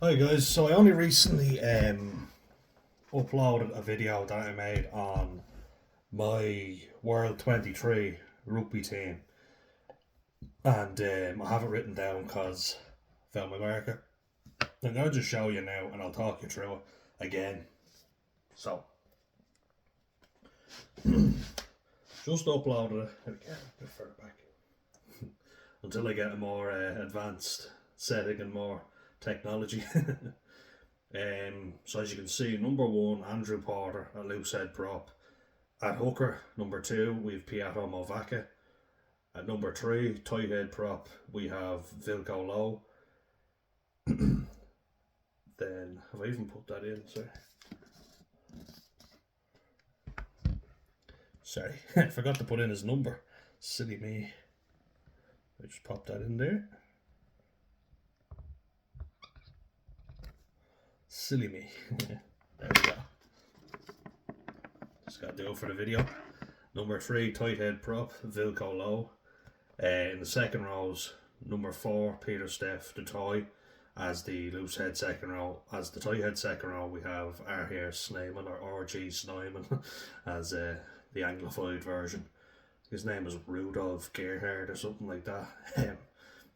Hi guys, so I only recently uploaded a video that I made on my World 23 rugby team, and I have it written down because I found my marker. I'm going to just show you now and I'll talk you through it again. So, just uploaded it again, a bit further back, until I get a more advanced setting and more technology. So as you can see, number one, Andrew Porter, a loose head prop. At hooker, number two, we've Pietro Movaka. At number three, tight head prop, we have Vilko Low. Then, have I even put that in? Sorry, I forgot to put in his number. Silly me. I just popped that in there. Silly me. There we go. Just got to do it for the video. Number three, tight head prop, Vilko Low. In the second rows, number four, Peter Steph, the toy, as the loose head second row. As the tight head second row, we have R.H. Snyman, or R.G. Snyman, as the anglified version. His name is Rudolph Gerhard or something like that.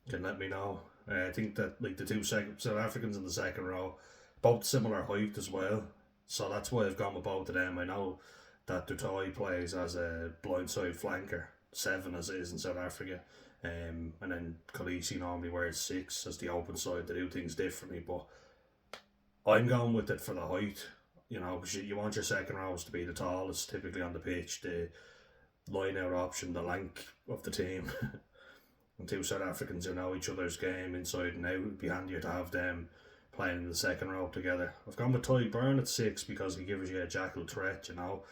Can let me know. I think that like the two South Africans in the second row, both similar height as well. So that's why I've gone with both of them. I know that Dutoy plays as a blindside flanker, 7 as it is in South Africa. And then Khaleesi normally wears 6 as the open side. They do things differently, but I'm going with it for the height. You know, because you want your second rows to be the tallest, typically on the pitch, the line out option, the length of the team. And two South Africans who know each other's game inside and out, it'd be handier to have them playing in the second row together. I've gone with Ty Byrne at 6 because he gives you a jackal threat, you know.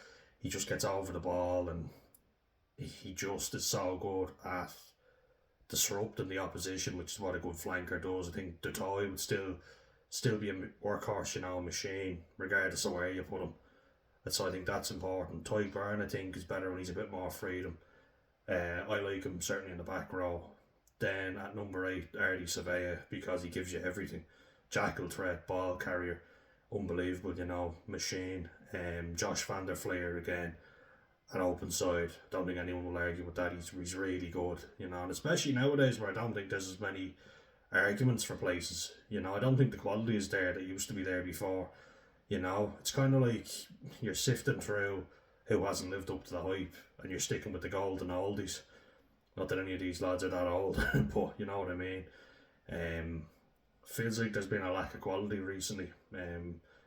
He just gets over the ball and he just is so good at disrupting the opposition, which is what a good flanker does. I think the Toy would still be a workhorse, you know, a machine, regardless of where you put him. And so I think that's important. Ty Byrne, I think, is better when he's a bit more freedom. I like him certainly in the back row. Then at number 8, Artie Savea, because he gives you everything. Jackal threat, ball carrier, unbelievable, you know, machine. Josh van der Fleer again, an open side. Don't think anyone will argue with that. He's really good, you know, and especially nowadays where I don't think there's as many arguments for places. You know, I don't think the quality is there that used to be there before. You know, it's kind of like you're sifting through who hasn't lived up to the hype, and you're sticking with the golden oldies. Not that any of these lads are that old, but you know what I mean. Feels like there's been a lack of quality recently,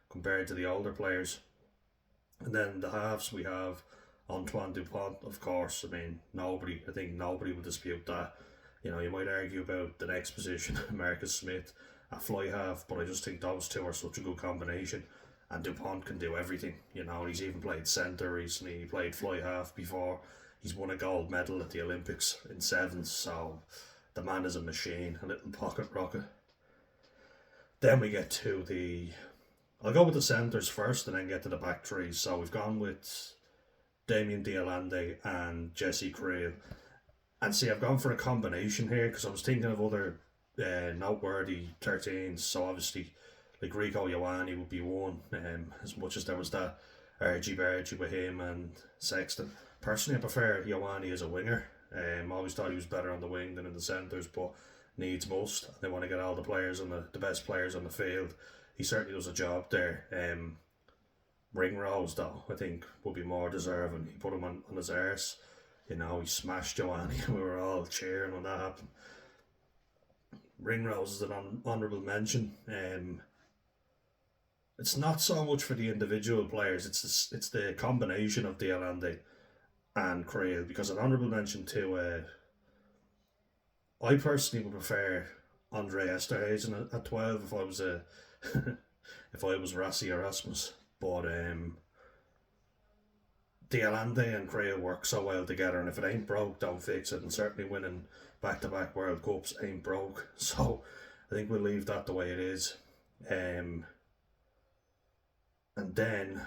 compared to the older players. And then the halves we have Antoine Dupont, of course. I think nobody will dispute that. You know, you might argue about the next position, Marcus Smith at fly half, but I just think those two are such a good combination. And Dupont can do everything. You know, he's even played centre recently. He played fly half before. He's won a gold medal at the Olympics in sevens, so the man is a machine, a little pocket rocket. Then we get to the. I'll go with the centres first and then get to the back three. So we've gone with Damien Dialande and Jesse Creel. And see, I've gone for a combination here because I was thinking of other noteworthy 13s. So obviously, like Rico Ioane would be one, as much as there was that RG Bargy with him and Sexton. Personally, I prefer Ioane as a winger. Always thought he was better on the wing than in the centres, but needs must. They want to get all the players on the best players on the field. He certainly does a job there. Ring rows, though, I think would be more deserving. He put him on his arse. You know, he smashed Ioane. We were all cheering when that happened. Ringrose is an honourable mention. It's not so much for the individual players. It's the combination of Dialande and Creel, because an honourable mention to I personally would prefer Andre Esterhazen at 12 if I was a if I was Rassi Erasmus. But Dialande and Creel work so well together, and if it ain't broke, don't fix it. And certainly winning back-to-back World Cups ain't broke. So I think we'll leave that the way it is. And then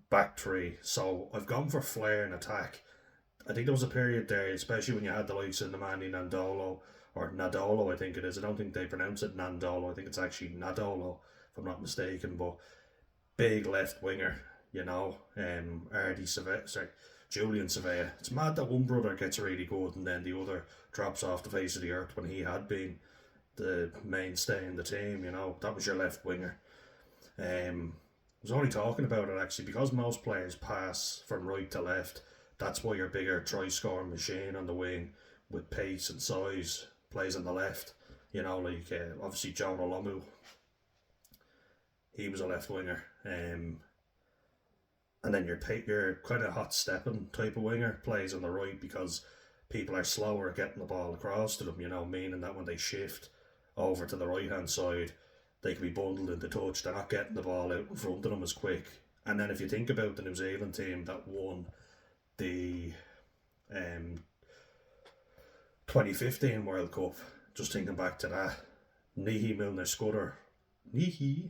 back three. So I've gone for flair and attack. I think there was a period there, especially when you had the likes of Nemanja Nandolo or Nadolo, I think it is. I don't think they pronounce it Nandolo. I think it's actually Nadolo, if I'm not mistaken. But big left winger, Ardy Surveyor, sorry, Julian Surveyor. It's mad that one brother gets really good and then the other drops off the face of the earth when he had been the mainstay in the team. That was your left winger. I was only talking about it actually because most players pass from right to left. That's why your bigger try scoring machine on the wing with pace and size plays on the left. Obviously John Olomu, he was a left winger. And then your kind of hot stepping type of winger plays on the right because people are slower at getting the ball across to them, meaning that when they shift over to the right hand side, they can be bundled into touch. They're not getting the ball out in front of them as quick. And then if you think about the New Zealand team that won the 2015 World Cup, just thinking back to that, Nihi Milner Scudder, Nihi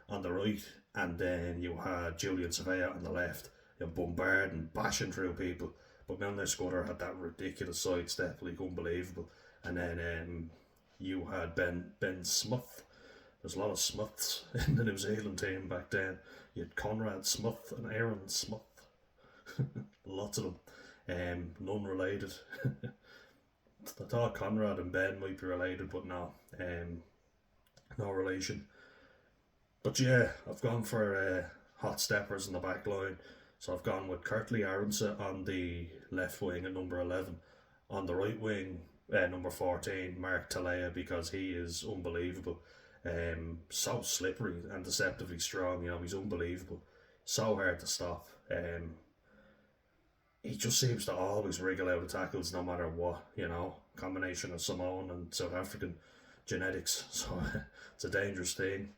on the right, and then you had Julian Surveyor on the left, bombarding, bashing through people. But Milner Scudder had that ridiculous sidestep, like unbelievable. And then you had Ben Smith. There's a lot of Smiths in the New Zealand team back then. You had Conrad Smith and Aaron Smith. Lots of them. None related. I thought Conrad and Ben might be related, but no. No relation. But yeah, I've gone for hot steppers in the back line. So I've gone with Curtly Aronson on the left wing at number 11. On the right wing, number 14, Mark Talea, because he is unbelievable. So slippery and deceptively strong. He's unbelievable. So hard to stop. He just seems to always wriggle out of tackles no matter what. Combination of Samoan and South African genetics. So it's a dangerous thing.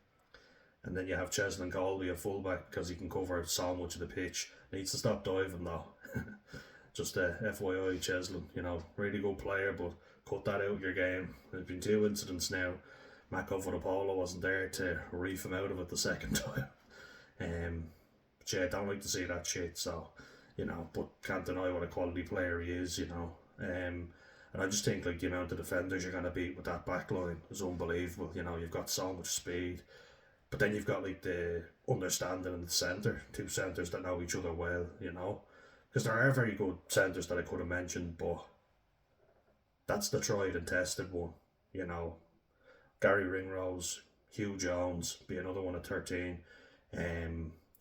And then you have Cheslin Colby, a fullback, because he can cover so much of the pitch. Needs to stop diving though. Just FYI, Cheslin, really good player, but cut that out of your game. There's been 2 incidents now. Mako Votopolo wasn't there to reef him out of it the second time. But yeah, I don't like to see that shit, so, but can't deny what a quality player he is, And I just think the amount of defenders you're going to beat with that back line is unbelievable. You've got so much speed. But then you've got the understanding in the centre, 2 centres that know each other well, Because there are very good centres that I could have mentioned, but that's the tried and tested one, Gary Ringrose, Hugh Jones, be another one at 13.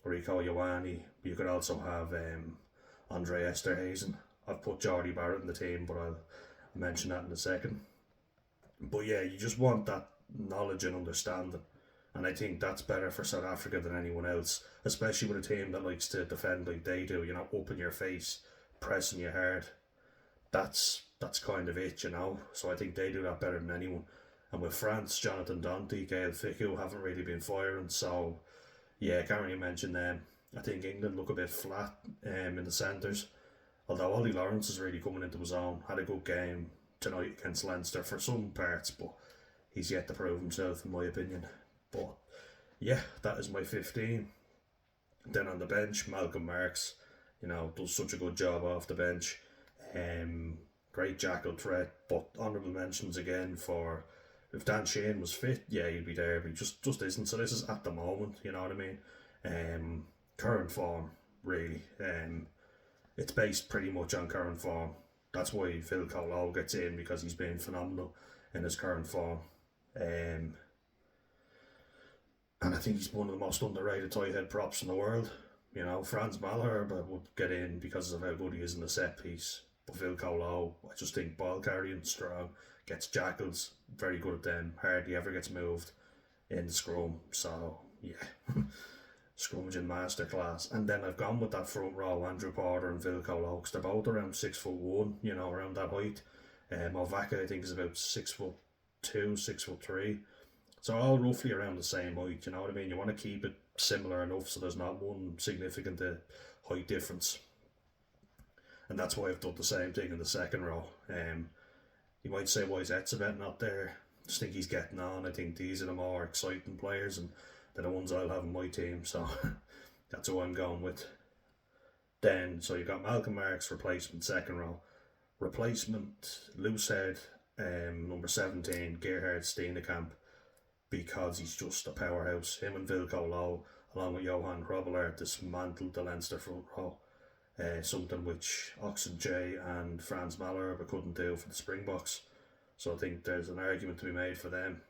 Rico Ioane. You could also have Andre Esterhazen. I've put Jordy Barrett in the team, but I'll mention that in a second. But yeah, you just want that knowledge and understanding. And I think that's better for South Africa than anyone else, especially with a team that likes to defend like they do, up in your face, pressing you hard. That's kind of it, So I think they do that better than anyone. And with France, Jonathan Dante, Gael Fickou haven't really been firing, so yeah, can't really mention them. I think England look a bit flat in the centres, although Ollie Lawrence is really coming into his own. Had a good game tonight against Leinster for some parts, but he's yet to prove himself in my opinion. But yeah, that is my 15. Then on the bench, Malcolm Marx, does such a good job off the bench. Great jackal threat, but honourable mentions again for if Dan Sheehan was fit, yeah, he'd be there, but he just isn't. So this is at the moment, you know what I mean? Current form, really. It's based pretty much on current form. That's why Phil Colo gets in, because he's been phenomenal in his current form. And I think he's one of the most underrated tight head props in the world. Franz Malherbe would get in because of how good he is in the set piece. But Phil Colo, I just think ball carrying, strong, gets jackals, very good at them, hardly ever gets moved in the scrum. So, yeah, scrummaging masterclass. And then I've gone with that front row, Andrew Porter and Phil Colo, because they're both around 6'1", around that height. Ovaka, I think, is about 6'2", 6'3". So all roughly around the same height, you know what I mean? You want to keep it similar enough so there's not one significant height difference. And that's why I've done the same thing in the second row. You might say, why is Etzebeth not there? I just think he's getting on. I think these are the more exciting players and they're the ones I'll have in my team. So that's who I'm going with. Then, so you've got Malcolm Marx, replacement, second row. Replacement, loose head, Number 17, Gerhard Steenekamp, because he's just a powerhouse. Him and Vilko Low, along with Johan Hrobelaar, dismantled the Leinster front row. Something which Oxen J and Franz Malherbe couldn't do for the Springboks. So I think there's an argument to be made for them.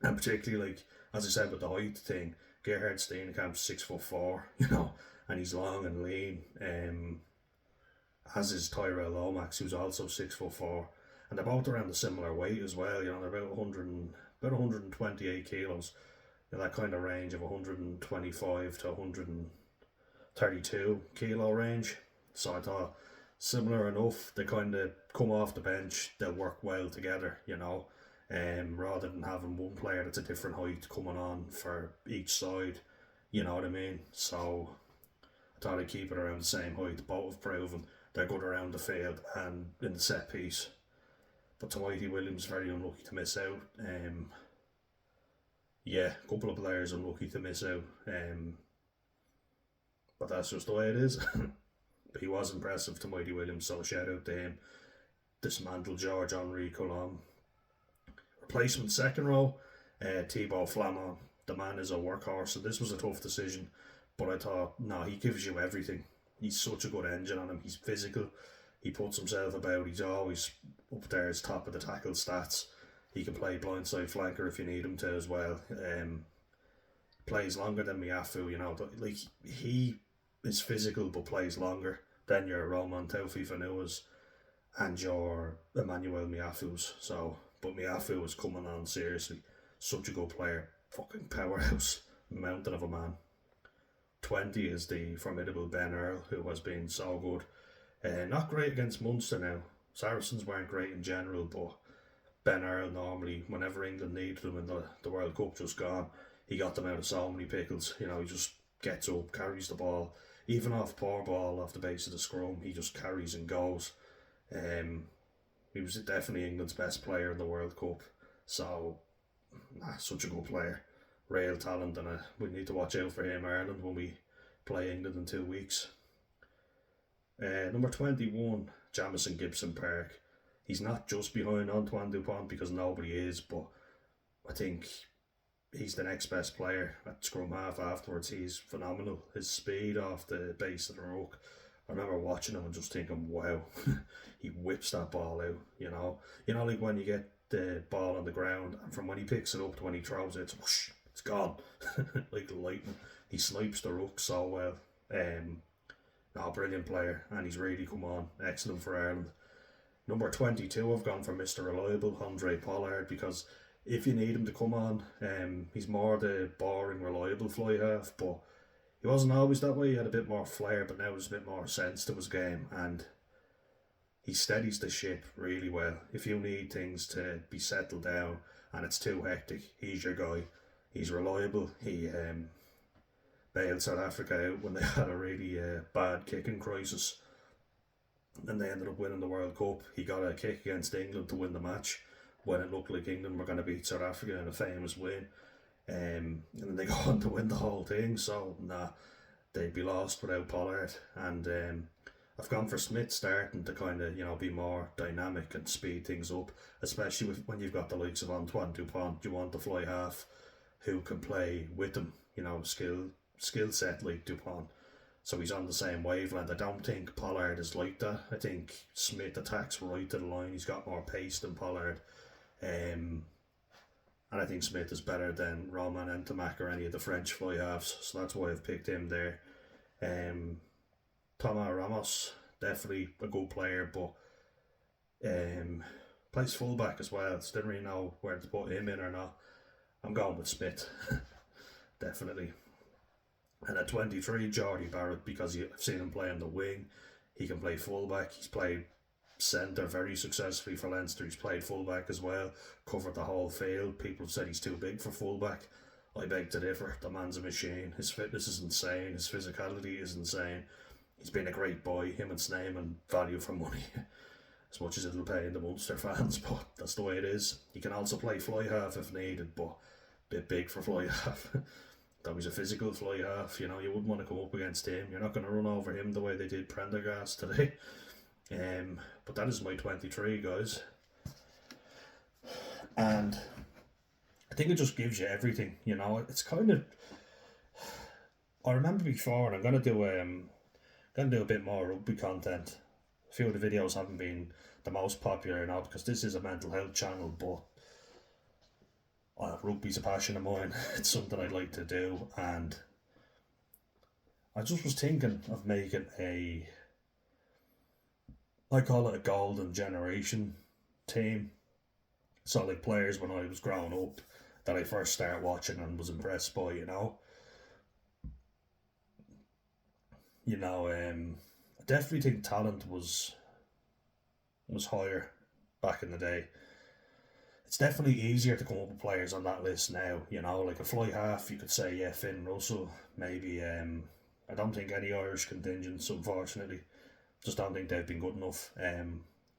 And particularly, like, as I said with the height thing, Gerhard Steenekamp's 6'4", and he's long and lean. As is Tyrell Lomax, who's also 6'4", and they're both around a similar weight as well. They're about 128 kilos, that kind of range of 125 to 132 kilo range. So I thought similar enough. They kind of come off the bench, they'll work well together, rather than having one player that's a different height coming on for each side. You know what I mean? So I thought I'd keep it around the same height. Both have proven they're good around the field and in the set piece. But Mighty Williams very unlucky to miss out. A couple of players unlucky to miss out. But that's just the way it is. But he was impressive to Mighty Williams, so shout out to him. Dismantled George Henri Coulomb. Replacement second row, Thibaut Flamand. The man is a workhorse, and this was a tough decision. But I thought, no, he gives you everything. He's such a good engine on him. He's physical. He puts himself about. He's always up there as top of the tackle stats. He can play blindside flanker if you need him to as well. Plays longer than Miafu, like he is physical but plays longer than your Roman Taufi Vanuas and your Emmanuel Miafus. So, but Miafu is coming on seriously. Such a good player. Fucking powerhouse. Mountain of a man. 20 is the formidable Ben Earl, who has been so good. Not great against Munster now. Saracens weren't great in general, but Ben Earl normally, whenever England needed them in the World Cup just gone, he got them out of so many pickles. He just gets up, carries the ball, even off poor ball off the base of the scrum, he just carries and goes. He was definitely England's best player in the World Cup. So, such a good player. Real talent, and we need to watch out for him, Ireland, when we play England in 2 weeks. Number 21, Jamison Gibson Park. He's not just behind Antoine Dupont because nobody is, but I think he's the next best player at scrum half afterwards. He's phenomenal. His speed off the base of the ruck. I remember watching him and just thinking, wow, he whips that ball out, like when you get the ball on the ground and from when he picks it up to when he throws it, it's whoosh, it's gone. Like lightning. He snipes the ruck so well. Brilliant player, and he's really come on. Excellent for Ireland. Number 22, I've gone for Mr. Reliable, Andre Pollard, because if you need him to come on, he's more the boring, reliable fly half, but he wasn't always that way. He had a bit more flair, but now there's a bit more sense to his game, and he steadies the ship really well. If you need things to be settled down and it's too hectic, he's your guy. He's reliable. He bailed South Africa out when they had a really bad kicking crisis, and they ended up winning the World Cup. He got a kick against England to win the match when it looked like England were going to beat South Africa in a famous win, and then they go on to win the whole thing. So they'd be lost without Pollard. And I've gone for Smith starting to kind of be more dynamic and speed things up, especially when you've got the likes of Antoine Dupont. You want the fly half who can play with him, skill set like Dupont. So he's on the same wavelength. I don't think Pollard is like that. I think Smith attacks right to the line. He's got more pace than Pollard. And I think Smith is better than Roman Ntamack or any of the French fly halves. So that's why I've picked him there. Thomas Ramos, definitely a good player, but plays fullback as well. So didn't really know where to put him in or not. I'm going with Smith. Definitely. And at 23, Jordy Barrett, because I've seen him play on the wing. He can play fullback. He's played centre very successfully for Leinster. He's played fullback as well. Covered the whole field. People have said he's too big for fullback. I beg to differ. The man's a machine. His fitness is insane. His physicality is insane. He's been a great boy. Him and Snyman value for money. As much as it'll pay in the Munster fans, but that's the way it is. He can also play fly half if needed, but a bit big for fly half. That was a physical fly half, you wouldn't want to come up against him. You're not going to run over him the way they did Prendergast today. But that is my 23, guys. And I think it just gives you everything, you know. It's kind of, I remember before, and I'm gonna do a bit more rugby content. A few of the videos haven't been the most popular now because this is a mental health channel, but rugby's a passion of mine. It's something I'd like to do, and I just was thinking of making I call it a golden generation team. So like players when I was growing up that I first started watching and was impressed by, I definitely think talent was higher back in the day. It's definitely easier to come up with players on that list now. Like a fly half, you could say yeah, Finn Russell, maybe. I don't think any Irish contingents, unfortunately. Just don't think they've been good enough.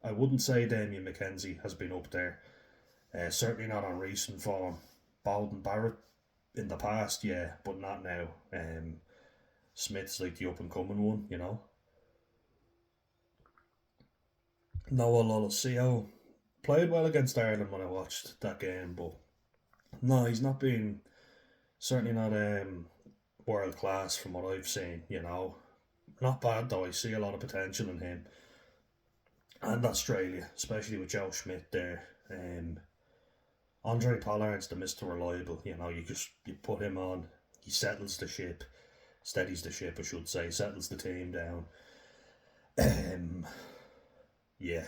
I wouldn't say Damien McKenzie has been up there. Certainly not on recent form. Bowden Barrett in the past, yeah, but not now. Smith's like the up and coming one. Noah Lolosio played well against Ireland when I watched that game, but no, he's not been certainly not world class from what I've seen. Not bad though. I see a lot of potential in him and Australia, especially with Joe Schmidt there. Andre Pollard's the Mister Reliable. You put him on, he settles the ship, steadies the ship, I should say, settles the team down. Um, yeah,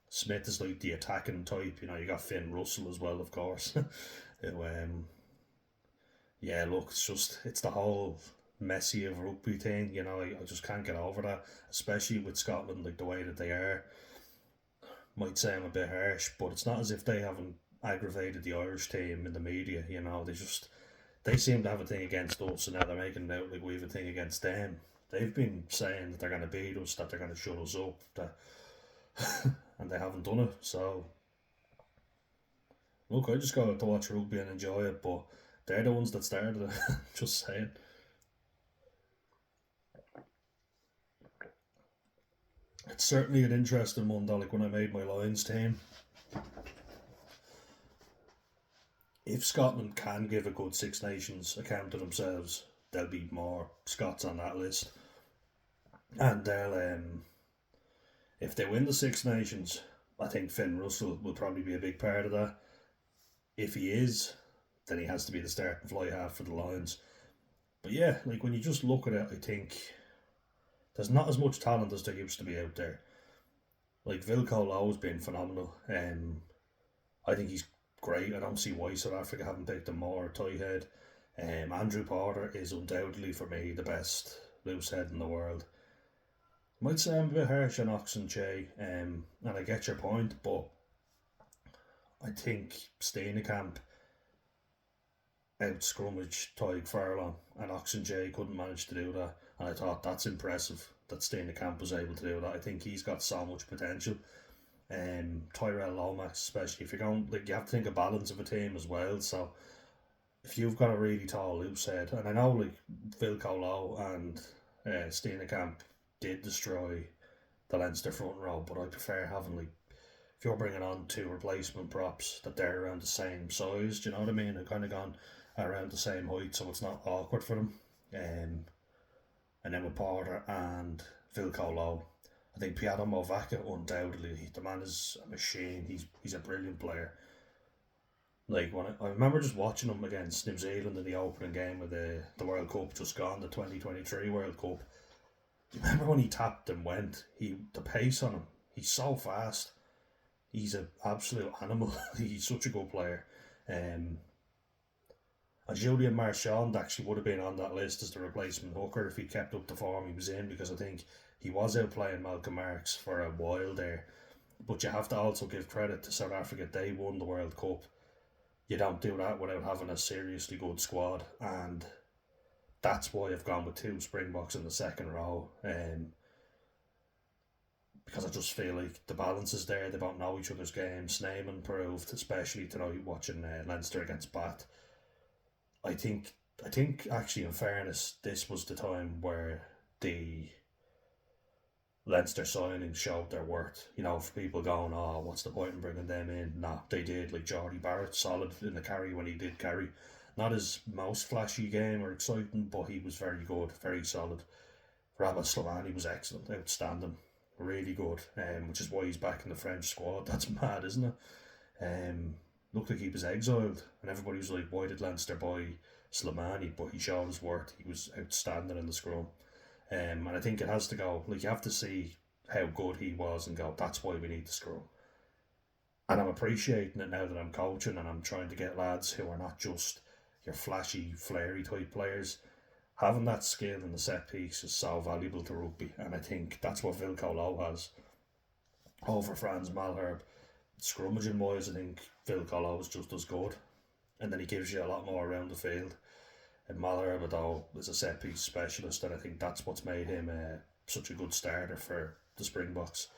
Smith is like the attacking type. You got Finn Russell as well, of course. Yeah, look, it's the whole messy of rugby thing. I just can't get over that, especially with Scotland, like the way that they are. Might say I'm a bit harsh, but it's not as if they haven't aggravated the Irish team in the media. They seem to have a thing against us, and now they're making it out like we have a thing against them. They've been saying that they're going to beat us, that they're going to shut us up, and they haven't done it. So look, I just go out to watch rugby and enjoy it, but they're the ones that started it. Just saying. It's certainly an interesting one, though. Like when I made my Lions team, if Scotland can give a good Six Nations account of themselves, there'll be more Scots on that list, and if they win the Six Nations, I think Finn Russell will probably be a big part of that. If he is, then he has to be the starting fly half for the Lions. But yeah, like when you just look at it, I think there's not as much talent as there used to be out there. Like Vilko Lowe's been phenomenal. I think he's great. I don't see why South Africa haven't picked him more. Tight head. Andrew Porter is undoubtedly for me the best loose head in the world. Might say I'm a bit harsh on Oxen Che, and I get your point, but I think Steenekamp out scrummage Tyg Furlong and Oxen J couldn't manage to do that, and I thought that's impressive that Steenekamp was able to do that. I think he's got so much potential. Tyrell Lomax, especially if you're going, like, you have to think of balance of a team as well. So if you've got a really tall loose head, and I know like Vilko Lowe and Steenekamp did destroy the Leinster front row, but I prefer having like, if you're bringing on two replacement props that they're around the same size, do you know what I mean? They're kind of gone around the same height, so it's not awkward for them. And then with Porter and Vilko Lowe, I think Piotr Movaka, undoubtedly, the man is a machine. He's a brilliant player. Like when I remember just watching him against New Zealand in the opening game of the World Cup just gone, the 2023 World Cup. Do you remember when he tapped and went? The pace on him, he's so fast. He's an absolute animal. He's such a good player. And Julian Marchand actually would have been on that list as the replacement hooker if he kept up the form he was in, because I think he was out playing Malcolm Marx for a while there. But you have to also give credit to South Africa. They won the World Cup. You don't do that without having a seriously good squad, and that's why I've gone with two Springboks in the second row. Because I just feel like the balance is there. They both know each other's games. Snyman proved, especially tonight watching Leinster against Bath. I think actually, in fairness, this was the time where Leinster signings showed their worth. For people going, oh, what's the point in bringing them in? Nah, they did. Like Geordie Barrett, solid in the carry when he did carry. Not his most flashy game or exciting, but he was very good, very solid. Rabah Slimani was excellent, outstanding, really good, which is why he's back in the French squad. That's mad, isn't it? Looked like he was exiled, and everybody was like, why did Leinster buy Slimani? But he showed his worth. He was outstanding in the scrum. And I think it has to go, like, you have to see how good he was and go, that's why we need the scrum. And I'm appreciating it now that I'm coaching and I'm trying to get lads who are not just your flashy, flary type players. Having that skill in the set piece is so valuable to rugby, and I think that's what Vilko Lowe has over Franz Malherbe. Scrummaging wise, I think Vilko Lowe is just as good, and then he gives you a lot more around the field. And Malherbe, though, is a set piece specialist, and I think that's what's made him such a good starter for the Springboks.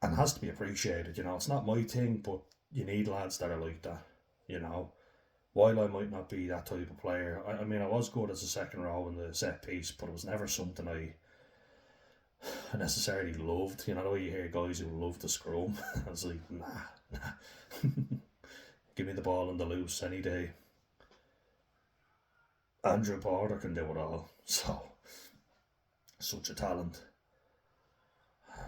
And has to be appreciated, it's not my thing, but you need lads that are like that, While I might not be that type of player, I mean, I was good as a second row in the set piece, but it was never something I necessarily loved. The way you hear guys who love the scrum. I was like, nah. Give me the ball on the loose any day. Andrew Porter can do it all. So, such a talent.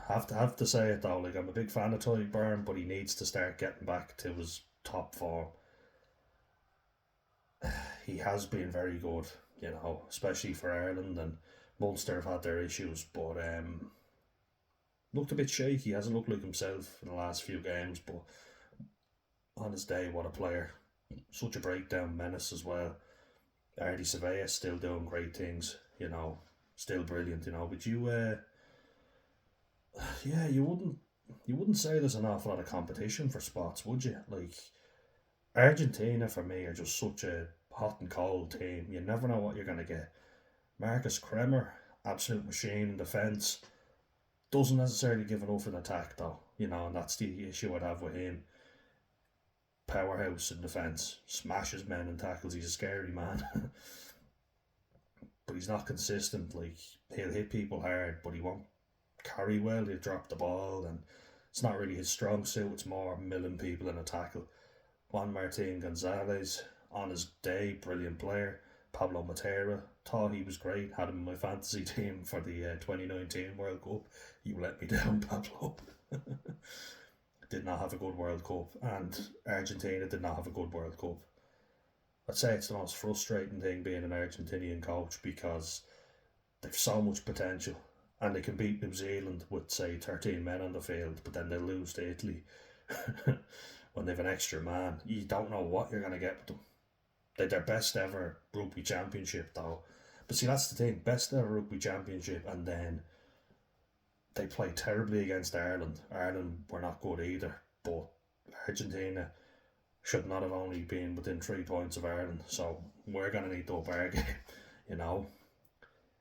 Have to say it though, like, I'm a big fan of Ty Byrne, but he needs to start getting back to his top form. He has been very good, especially for Ireland, and Munster have had their issues, but looked a bit shaky. He hasn't looked like himself in the last few games, but on his day, what a player. Such a breakdown menace as well. Ardy Surveyor still doing great things, still brilliant, but you wouldn't say there's an awful lot of competition for spots, would you? Like, Argentina for me are just such a hot and cold team. You never know what you're going to get. Marcus Kremer, absolute machine in defence. Doesn't necessarily give enough in attack though, and that's the issue I'd have with him. Powerhouse in defence, smashes men and tackles. He's a scary man. But he's not consistent. Like, he'll hit people hard, but he won't carry well. He'll drop the ball, and it's not really his strong suit. It's more milling people in a tackle. Juan Martin Gonzalez, on his day, brilliant player. Pablo Matera, thought he was great. Had him in my fantasy team for the 2019 World Cup. You let me down, Pablo. Did not have a good World Cup, and Argentina did not have a good World Cup. I'd say it's the most frustrating thing being an Argentinian coach, because they've so much potential and they can beat New Zealand with, say, 13 men on the field, but then they lose to Italy when they have an extra man. You don't know what you're going to get with them. They're their best ever rugby championship though. But see, that's the thing, best ever rugby championship, and then they played terribly against Ireland. Ireland were not good either, but Argentina should not have only been within 3 points of Ireland, so we're going to need to up our game, And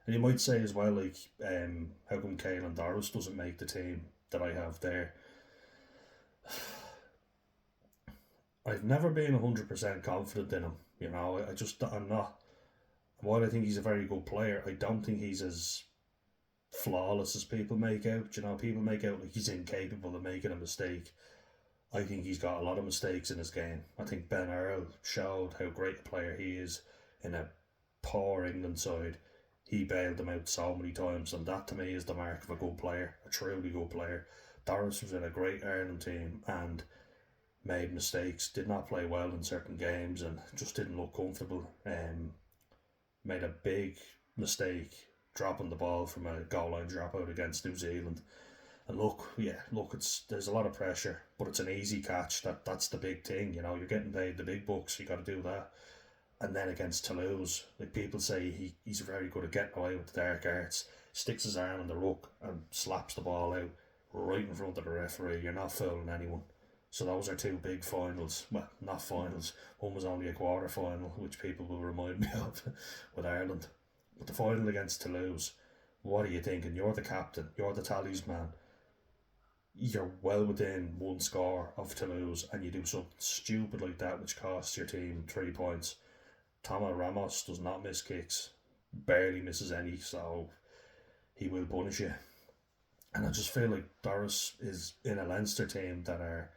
you might say as well, like, how come Caelan Doris doesn't make the team that I have there? I've never been 100% confident in him, I'm not. While I think he's a very good player, I don't think he's as flawless as people make out. People make out like he's incapable of making a mistake. I think he's got a lot of mistakes in his game. I think Ben Earl showed how great a player he is in a poor England side. He bailed them out so many times, and that to me is the mark of a good player, a truly good player. Doris was in a great Ireland team and made mistakes, did not play well in certain games, and just didn't look comfortable. Made a big mistake dropping the ball from a goal line dropout against New Zealand. And there's a lot of pressure, but it's an easy catch. That's the big thing, You're getting paid the big bucks. You got to do that. And then against Toulouse, like, people say he's very good at getting away with the dark arts. Sticks his arm in the ruck and slaps the ball out right in front of the referee. You're not fooling anyone. So those are two big finals. Well, not finals. One was only a quarter final, which people will remind me of with Ireland. But the final against Toulouse, what are you thinking? You're the captain. You're the talisman. You're well within one score of Toulouse, and you do something stupid like that, which costs your team 3 points. Toma Ramos does not miss kicks. Barely misses any, so he will punish you. And I just feel like Doris is in a Leinster team that are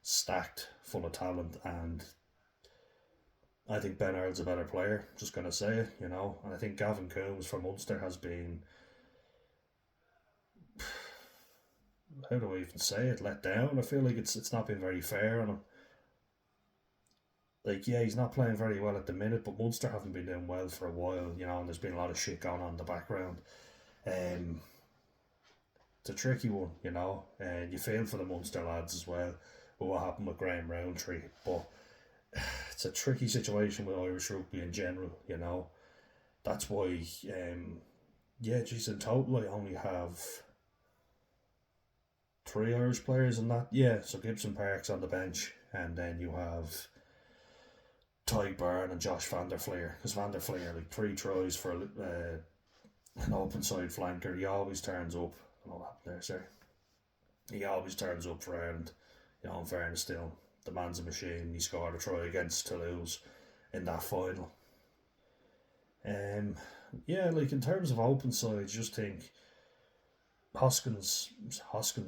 stacked full of talent, and I think Ben Earl's a better player. Just gonna say it, you know. And I think Gavin Coombs from Munster has been, how do I even say it, let down. I feel like it's not been very fair on him. Like, yeah, he's not playing very well at the minute, but Munster haven't been doing well for a while, you know, and there's been a lot of shit going on in the background. Um, it's a tricky one, you know, and you feel for the Munster lads as well with what happened with Graham Roundtree. But it's a tricky situation with Irish rugby in general, you know. That's why, yeah, geez, in total I only have three Irish players in that. Yeah, so Gibson Park's on the bench, and then you have Ty Byrne and Josh Van der Fleer. Because Van der Fleer, like three tries for an open side flanker, he always turns up. I don't know what happened there, sir. He always turns up for Ireland. You know, in fairness, still, the man's a machine. He scored a try against Toulouse in that final. Um, yeah, like in terms of open sides, just think Hoskins.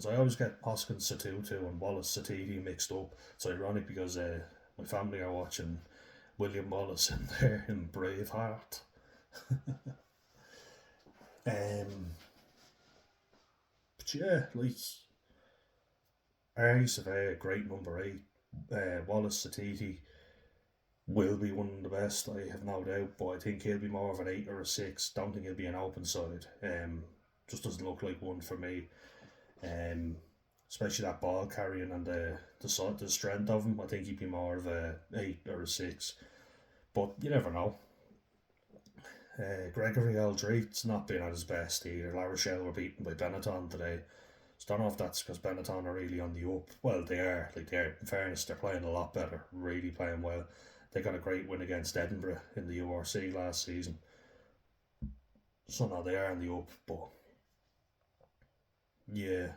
I always get Hoskins Satutu and Wallace Satiti mixed up. It's ironic because my family are watching William Wallace in there in Braveheart. Um, but yeah, like Ari Surveyor, great number eight. Wallace Satiti will be one of the best, I have no doubt, but I think he'll be more of an eight or a six. Don't think he'll be an open side. Just doesn't look like one for me. Um, Especially that ball carrying and the strength of him. I think he'd be more of a eight or a six. But you never know. Gregory Aldreit's not been at his best either. La Rochelle were beaten by Benetton today. So I don't know if that's because Benetton are really on the up. Well, they are. Like they're, in fairness, they're playing a lot better. Really playing well. They got a great win against Edinburgh in the URC last season. So now they are on the up. But yeah,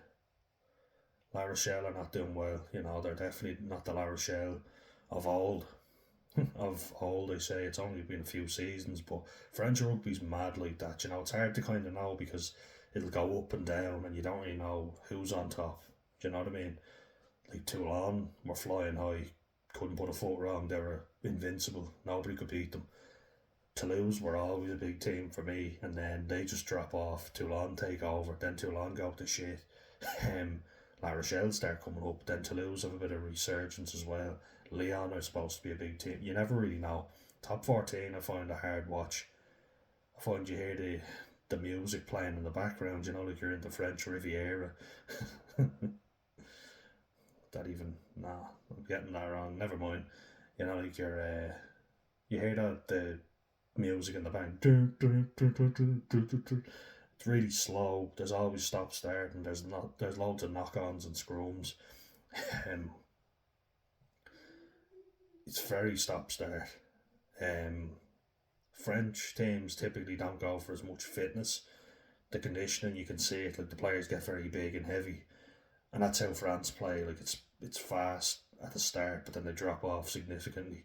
La Rochelle are not doing well. You know, they're definitely not the La Rochelle of old. Of old, I say it's only been a few seasons, but French rugby's mad like that. You know, it's hard to kind of know because it'll go up and down, and you don't really know who's on top. Do you know what I mean? Like Toulon were flying high, couldn't put a foot wrong. They were invincible. Nobody could beat them. Toulouse were always a big team for me, and then they just drop off. Toulon take over, then Toulon go to shit. Um, La Rochelle start coming up, then Toulouse have a bit of resurgence as well. Lyon are supposed to be a big team. You never really know. Top 14, I find a hard watch. I find you hear the music playing in the background, you know, like you're in the French Riviera. That even, nah, I'm getting that wrong. Never mind. You know, like you hear the music in the back. It's really slow. There's always stop start, and there's loads of knock-ons and scrums. Um, it's very stop start. Um, French teams typically don't go for as much fitness. The conditioning, you can see it. Like the players get very big and heavy, and that's how France play. Like it's fast at the start, but then they drop off significantly.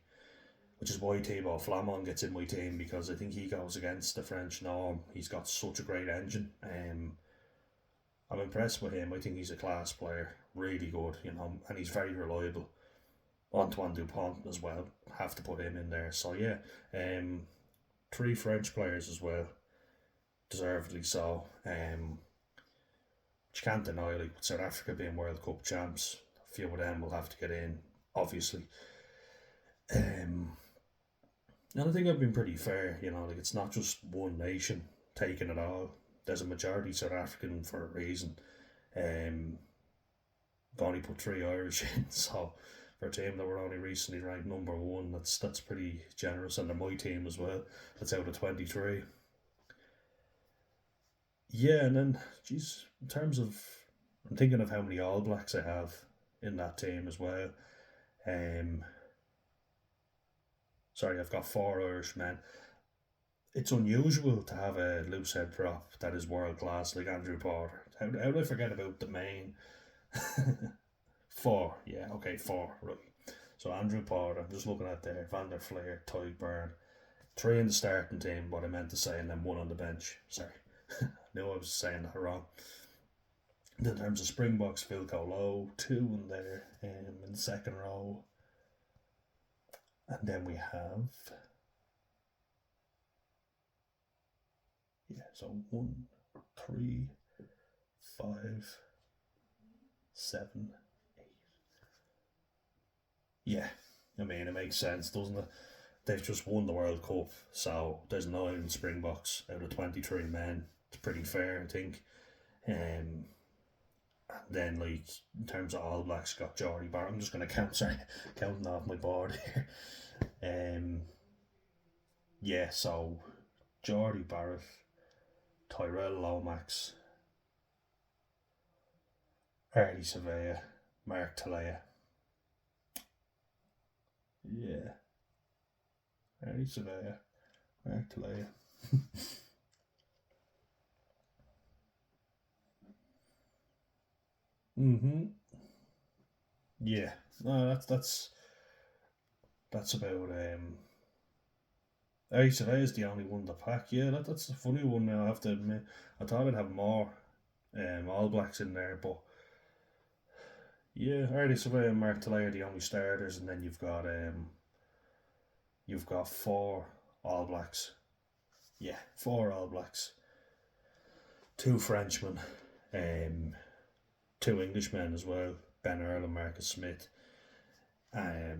Which is why Thibaut Flamand gets in my team because I think he goes against the French norm. He's got such a great engine. I'm impressed with him. I think he's a class player, really good, you know, and he's very reliable. Antoine Dupont as well, have to put him in there. So yeah, three French players as well, deservedly so. Which you can't deny, like with South Africa being World Cup champs, a few of them will have to get in, obviously. Um, and I think I've been pretty fair, you know, like it's not just one nation taking it all. There's a majority South African for a reason. Um, I've only put three Irish in, so for a team that were only recently ranked number one, that's pretty generous, and they're my team as well. That's out of 23. Yeah, and then, geez, in terms of, I'm thinking of how many All Blacks I have in that team as well. Um, Sorry, I've got four Irish men. It's unusual to have a loose head prop that is world class like Andrew Porter. How did I forget about the main? Four, yeah, okay, four, right. So Andrew Porter, I'm just looking at there, Van der Fleer, Ty Byrne, three in the starting team, what I meant to say, and then one on the bench. Sorry, I knew I was saying that wrong. In terms of Springboks, Vilko Low, two in there in the second row. And then we have, so 1, 3, 5, 7, 8. Yeah, I mean, it makes sense, doesn't it? They've just won the World Cup, so there's 9 Springboks out of 23 men. It's pretty fair, I think. And then, like, in terms of All Blacks, got Geordie Barrett. I'm just going to count, sorry, counting off my board here. Yeah, so Geordie Barrett, Tyrell Lomax, Hardy Surveyor, Mark Talea. Yeah, Hardy Surveyor, Mark Talea. Mm-hmm. Yeah. No, that's about Hardy Surveyor's the only one in the pack. Yeah, that's a funny one now, I have to admit. I thought I'd have more All Blacks in there, but yeah, Hardy Surveyor and Mark Talay are the only starters, and then you've got 4 All Blacks. Yeah, 4 All Blacks, 2 Frenchmen, um, 2 Englishmen as well, Ben Earl and Marcus Smith. I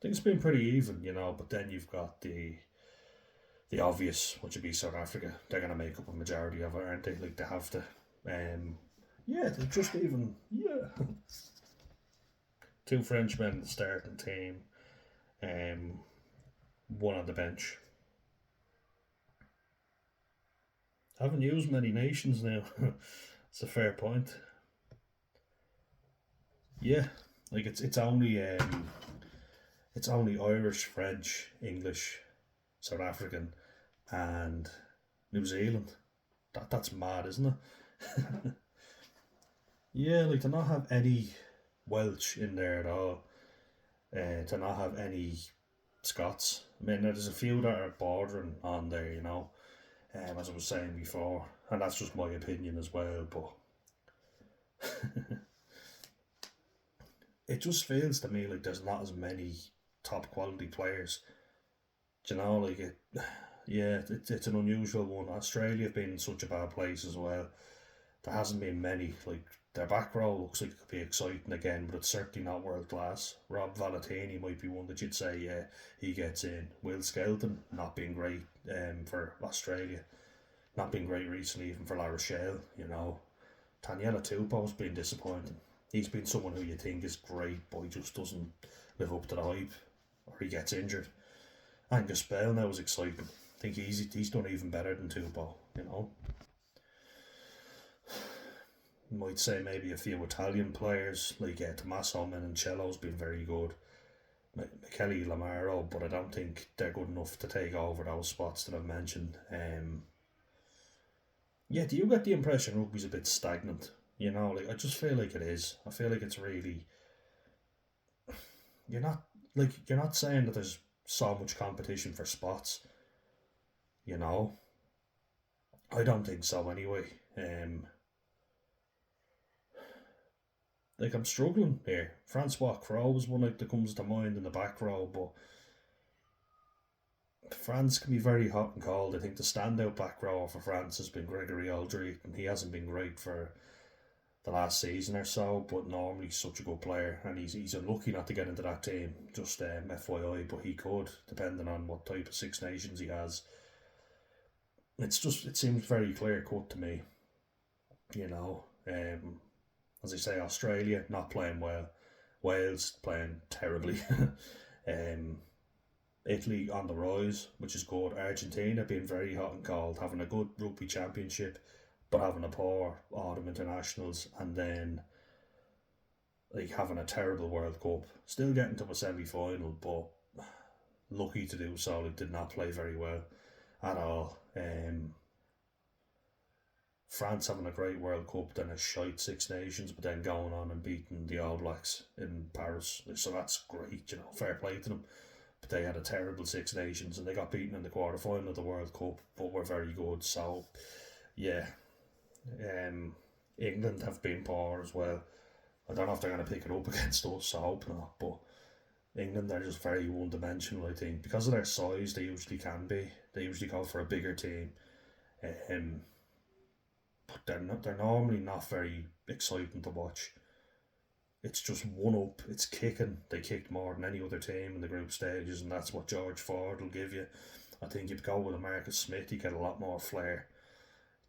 think it's been pretty even, but then you've got the obvious, which would be South Africa. They're gonna make up a majority of it, aren't they? Like they have to. Yeah, they're just even. Yeah, 2 Frenchmen in the starting team. Um, one on the bench. Haven't used many nations now. It's a fair point. Yeah, like it's only Irish, French, English, South African, and New Zealand. That's mad, isn't it? Yeah, like to not have any Welsh in there at all. To not have any Scots. I mean, there's a few that are bordering on there, as I was saying before, and that's just my opinion as well. But it just feels to me like there's not as many top quality players. Like it, yeah, it's an unusual one. Australia have been in such a bad place as well. There hasn't been many. Like their back row looks like it could be exciting again, but it's certainly not world class. Rob Valetini might be one that you'd say, yeah, he gets in. Will Skelton not being great for Australia, not been great recently even for La Rochelle. Taniela Tupou's been disappointing. He's been someone who you think is great, but he just doesn't live up to the hype, or he gets injured. Angus Bell now is exciting. I think he's done even better than Tupou. You might say maybe a few Italian players like Tommaso Menoncello's been very good. Michele Lamaro, but I don't think they're good enough to take over those spots that I've mentioned. Yeah, do you get the impression rugby's a bit stagnant? Like I just feel like it is. I feel like it's really you're not saying that there's so much competition for spots. You know, I don't think so anyway. Um, like I'm struggling here. Francois Crowe is one that comes to mind in the back row, but France can be very hot and cold. I think the standout back row for France has been Gregory Aldry, and he hasn't been great for the last season or so, but normally he's such a good player, and he's unlucky not to get into that team. Just FYI, but he could, depending on what type of Six Nations he has. It seems very clear cut to me. You know, as I say, Australia not playing well, Wales playing terribly. um, Italy on the rise, which is good. Argentina being very hot and cold, having a good rugby championship, but having a poor autumn internationals, and then like having a terrible World Cup. Still getting to a semi final, but lucky to do so. It did not play very well at all. France having a great World Cup, then a shite Six Nations, but then going on and beating the All Blacks in Paris. So that's great, fair play to them. But they had a terrible Six Nations and they got beaten in the quarter final of the World Cup, but were very good. So, yeah. England have been poor as well. I don't know if they're going to pick it up against us, I hope not, but England are just very one dimensional, I think. Because of their size, they usually can be. They usually go for a bigger team. Um, but they're normally not very exciting to watch. It's just one up, it's kicking. They kicked more than any other team in the group stages, and that's what George Ford will give you. I think if you go with a Marcus Smith, you get a lot more flair.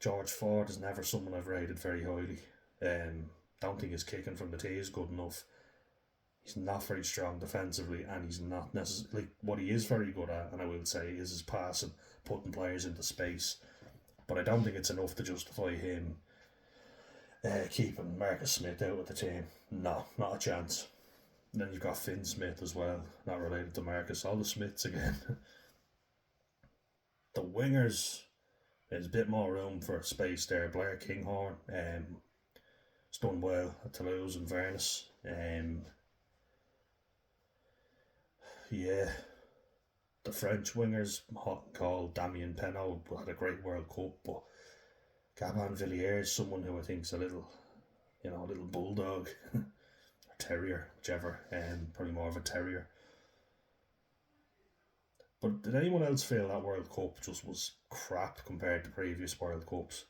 George Ford is never someone I've rated very highly. Don't think his kicking from the tee is good enough. He's not very strong defensively, and he's not necessarily what he is very good at. And I will say is his passing, putting players into space. But I don't think it's enough to justify him keeping Marcus Smith out of the team. No, not a chance. And then you've got Finn Smith as well, not related to Marcus. All the Smiths again. The wingers, there's a bit more room for space there. Blair Kinghorn, has done well at Toulouse and Venice. Yeah, the French wingers, hot and cold. Damien Penaud had a great World Cup, but Gabin Villiers is someone who I think is a little bulldog or terrier, whichever, probably more of a terrier. But did anyone else feel that World Cup just was crap compared to previous World Cups?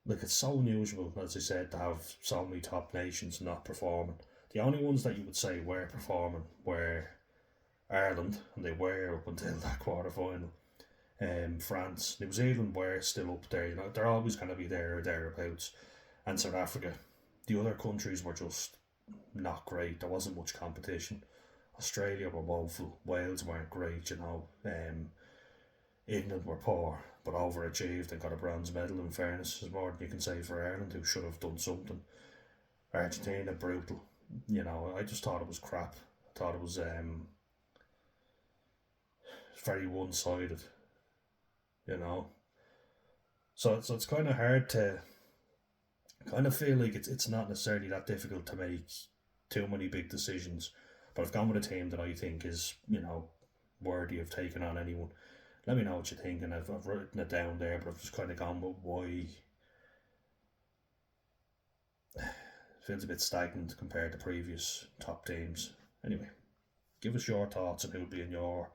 Like, it's so unusual, as I said, to have so many top nations not performing. The only ones that you would say were performing were Ireland, and they were up until that quarter final. France, New Zealand were still up there. They're always going to be there or thereabouts. And South Africa. The other countries were just not great. There wasn't much competition. Australia were woeful. Wales weren't great. England were poor, but overachieved and got a bronze medal. In fairness, there's more than you can say for Ireland, who should have done something. Argentina, brutal. I just thought it was crap. I thought it was very one-sided. You know, so it's kind of hard to kind of feel like it's not necessarily that difficult to make too many big decisions. But I've gone with a team that I think is worthy of taking on anyone. Let me know what you think, and I've written it down there, but I've just kind of gone with why it feels a bit stagnant compared to previous top teams. Anyway, give us your thoughts on who would be in your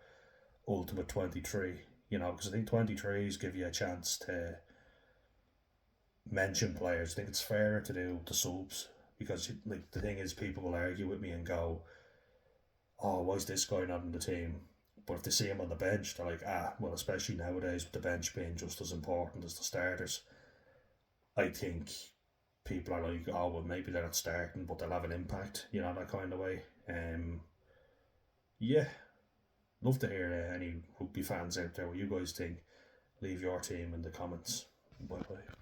ultimate 23. Because I think 23s give you a chance to mention players. I think it's fairer to do the subs because, like, the thing is, people will argue with me and go, "Oh, why is this guy not in the team?" But if they see him on the bench, they're like, well, especially nowadays with the bench being just as important as the starters. I think people are like, "Oh, well, maybe they're not starting, but they'll have an impact," that kind of way. Yeah, love to hear any rugby fans out there what you guys think. Leave your team in the comments. Bye bye.